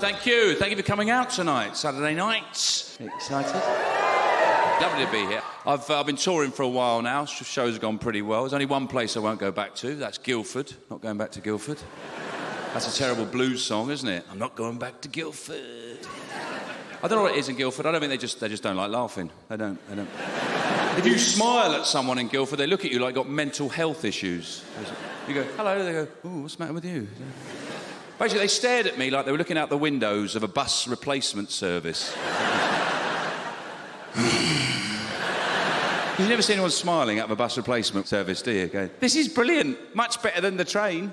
Thank you for coming out tonight, Saturday night. Excited? Lovely to be here. I've been touring for a while now. Shows have gone pretty well. There's only one place I won't go back to. That's Guildford. Not going back to Guildford. That's a terrible blues song, isn't it? I'm not going back to Guildford. I don't know what it is in Guildford. I don't think they just don't like laughing. They don't. If you smile at someone in Guildford, they look at you like you've got mental health issues. You go, hello, they go, ooh, what's the matter with you? Basically, they stared at me like they were looking out the windows of a bus replacement service. You've never seen anyone smiling out of a bus replacement service, do you? Go, this is brilliant, much better than the train.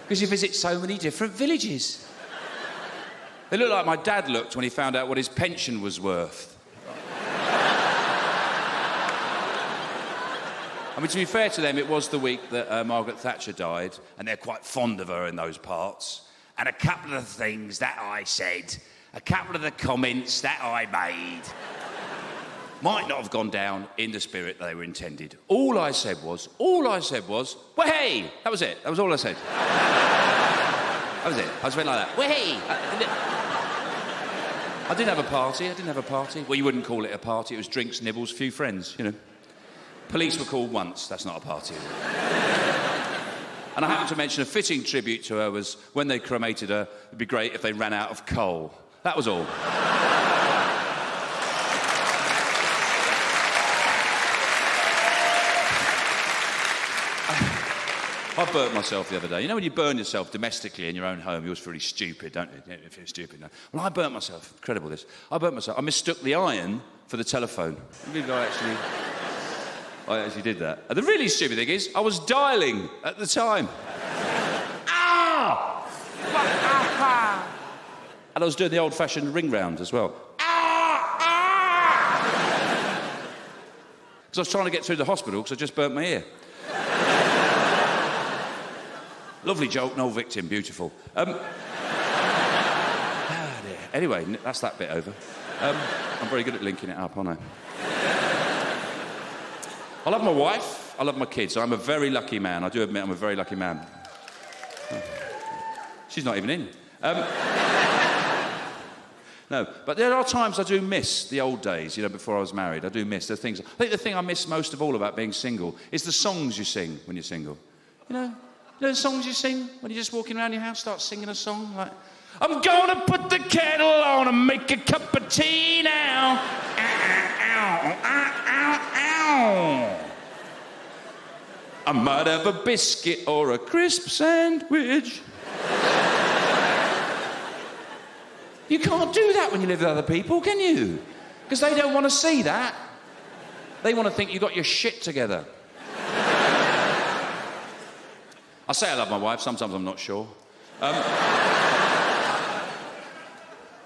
Because you visit so many different villages. They look like my dad looked when he found out what his pension was worth. I mean, to be fair to them, it was the week that Margaret Thatcher died, and they're quite fond of her in those parts. And a couple of the things that I said, a couple of the comments that I made, might not have gone down in the spirit that they were intended. All I said was, well, hey! That was it. That was all I said. That was it. I just went like that. Well, hey! I didn't have a party. Well, you wouldn't call it a party. It was drinks, nibbles, few friends, you know. Police were called once. That's not a party, is it? And I happened to mention a fitting tribute to her was when they cremated her, it'd be great if they ran out of coal. That was all. I burnt myself the other day. You know when you burn yourself domestically in your own home, you always feel really stupid, don't you? You feel stupid. No? Well, I burnt myself. Incredible, this. I burnt myself. I mistook the iron for the telephone. I actually did that. And the really stupid thing is, I was dialing at the time. Ah! And I was doing the old-fashioned ring round as well. Because I was trying to get through the hospital because I just burnt my ear. Lovely joke, no victim, beautiful. Anyway, that's that bit over. I'm very good at linking it up, aren't I? I love my wife, I love my kids. I'm a very lucky man. I do admit I'm a very lucky man. She's not even in. No, but there are times I do miss the old days, you know, before I was married. I do miss the things. I think the thing I miss most of all about being single is the songs you sing when you're single. You know the songs you sing when you're just walking around your house, start singing a song like, I'm gonna put the kettle on and make a cup of tea now. I might have a biscuit or a crisp sandwich. You can't do that when you live with other people, can you? Because they don't want to see that. They want to think you got your shit together. I say I love my wife, sometimes I'm not sure.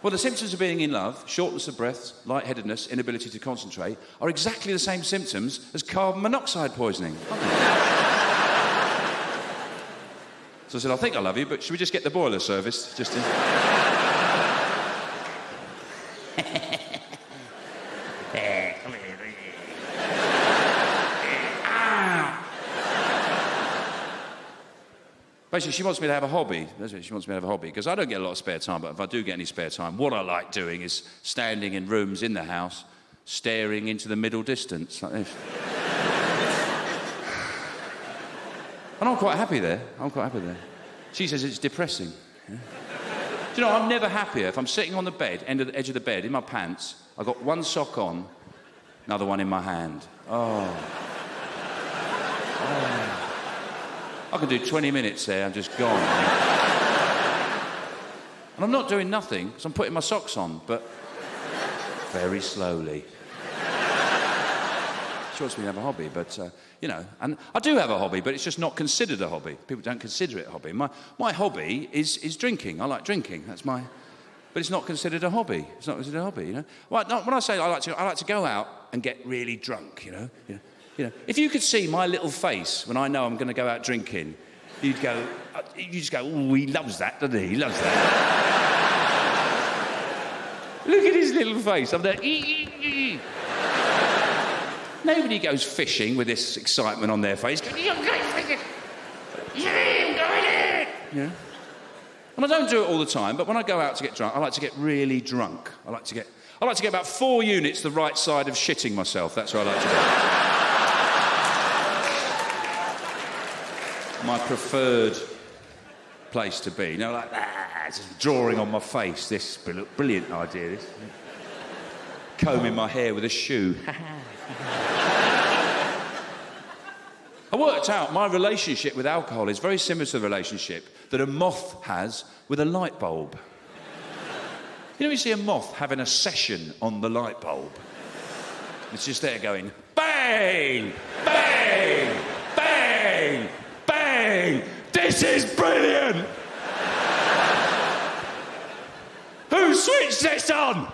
Well, the symptoms of being in love, shortness of breath, lightheadedness, inability to concentrate, are exactly the same symptoms as carbon monoxide poisoning. So I said, I think I love you, but should we just get the boiler serviced? Just to... Basically, she wants me to have a hobby. That's what she wants me to have a hobby, because I don't get a lot of spare time, but if I do get any spare time, what I like doing is standing in rooms in the house, staring into the middle distance, like this. And I'm quite happy there. She says it's depressing. Yeah? Do you know, I'm never happier if I'm sitting on the bed, edge of the bed, in my pants, I've got one sock on, another one in my hand. Oh. I can do 20 minutes there, I'm just gone. And I'm not doing nothing, because I'm putting my socks on, but very slowly. She wants me to have a hobby, but, you know, and I do have a hobby, but it's just not considered a hobby. People don't consider it a hobby. My hobby is drinking. I like drinking, that's my... But it's not considered a hobby. It's not considered a hobby, you know? Well, when I say I like to go out and get really drunk, you know? You know, if you could see my little face when I know I'm going to go out drinking, you just go, oh, he loves that, doesn't he? He loves that. Look at his little face. I'm there. Nobody goes fishing with this excitement on their face. Going, I'm going fishing. Yeah, I'm going in. You know? And I don't do it all the time, but when I go out to get drunk, I like to get really drunk. I like to get about 4 units the right side of shitting myself. That's what I like to do. My preferred place to be. You know, like, just drawing on my face. This brilliant idea, this. Combing my hair with a shoe. I worked out my relationship with alcohol is very similar to the relationship that a moth has with a light bulb. You know, you see a moth having a session on the light bulb. It's just there going, bang, bang, bang, bang. This is brilliant. Who switched this on?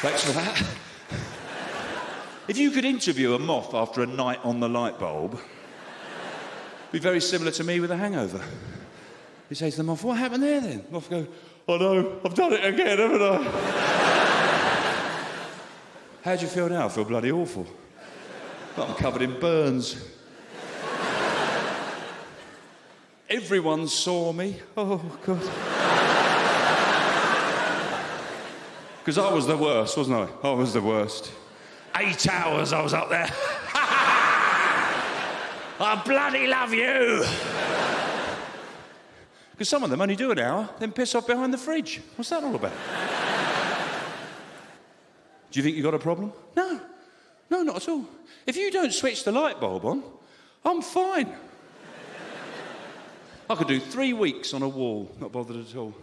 Thanks for that. If you could interview a moth after a night on the light bulb, it'd be very similar to me with a hangover. You say to the moth, what happened there then? The moth goes, oh no, I've done it again, haven't I? How do you feel now? I feel bloody awful. But I'm covered in burns. Everyone saw me. Oh, God. Because I was the worst, wasn't I? I was the worst. 8 hours I was up there. I bloody love you. Because some of them only do an hour, then piss off behind the fridge. What's that all about? Do you think you got a problem? No. No, not at all. If you don't switch the light bulb on, I'm fine. I could do 3 weeks on a wall, not bothered at all.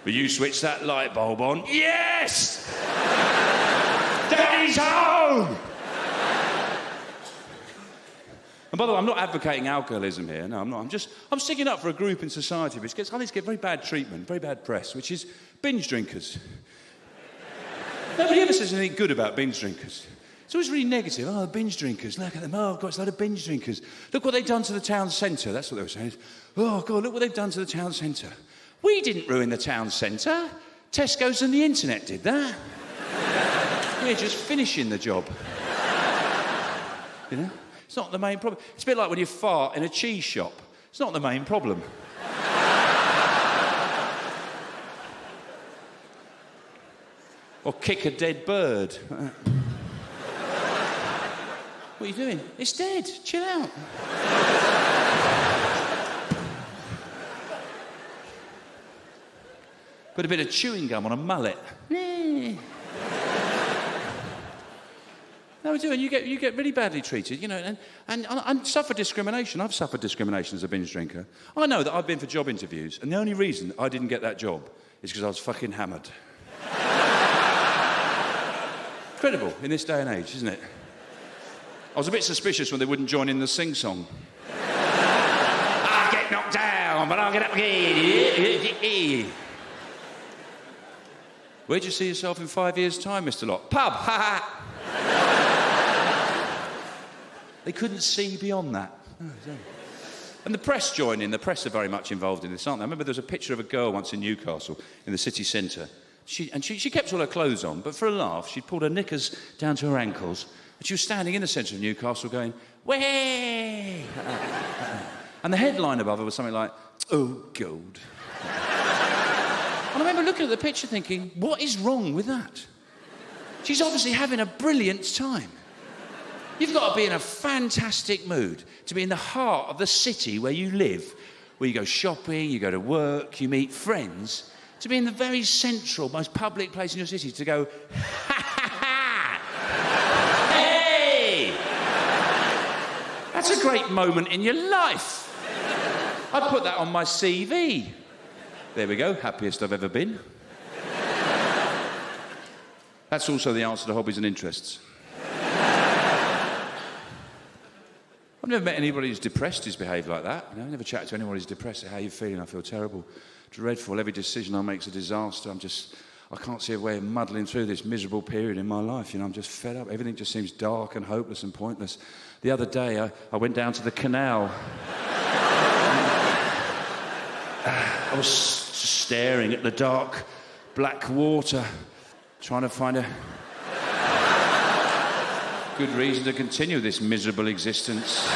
Will you switch that light bulb on? Yes! Daddy's home! And by the way, I'm not advocating alcoholism here. No, I'm not. I'm sticking up for a group in society which gets very bad treatment, very bad press, which is binge drinkers. Nobody ever says anything good about binge drinkers. It's always really negative. Oh, the binge drinkers, look at them. Oh, God, it's a load of binge drinkers. Look what they've done to the town centre. That's what they were saying. Oh, God, look what they've done to the town centre. We didn't ruin the town centre. Tesco's and the internet did that. We're just finishing the job. You know? It's not the main problem. It's a bit like when you fart in a cheese shop. It's not the main problem. Or kick a dead bird. What are you doing? It's dead. Chill out. Put a bit of chewing gum on a mullet. No, we do, and you get really badly treated, you know, and suffer discrimination. I've suffered discrimination as a binge drinker. I know that I've been for job interviews, and the only reason I didn't get that job is because I was fucking hammered. Incredible in this day and age, isn't it? I was a bit suspicious when they wouldn't join in the sing-song. I'll get knocked down, but I'll get up again. Where do you see yourself in 5 years' time, Mr. Locke? Pub, ha ha. They couldn't see beyond that. And the press join in. The press are very much involved in this, aren't they? I remember there was a picture of a girl once in Newcastle, in the city centre. She kept all her clothes on, but for a laugh, she'd pulled her knickers down to her ankles, and she was standing in the centre of Newcastle going, way! And the headline above her was something like, oh, gold. And I remember looking at the picture thinking, what is wrong with that? She's obviously having a brilliant time. You've got to be in a fantastic mood to be in the heart of the city where you live, where you go shopping, you go to work, you meet friends, to be in the very central, most public place in your city, to go, ha ha ha! Hey! That's a great moment in your life. I'd put that on my CV. There we go, happiest I've ever been. That's also the answer to hobbies and interests. I've never met anybody who's depressed who's behaved like that. You know, I've never chatted to anyone who's depressed. How are you feeling? I feel terrible, dreadful. Every decision I make is a disaster. I can't see a way of muddling through this miserable period in my life. You know, I'm just fed up. Everything just seems dark and hopeless and pointless. The other day, I went down to the canal. I was staring at the dark, black water, trying to find a good reason to continue this miserable existence.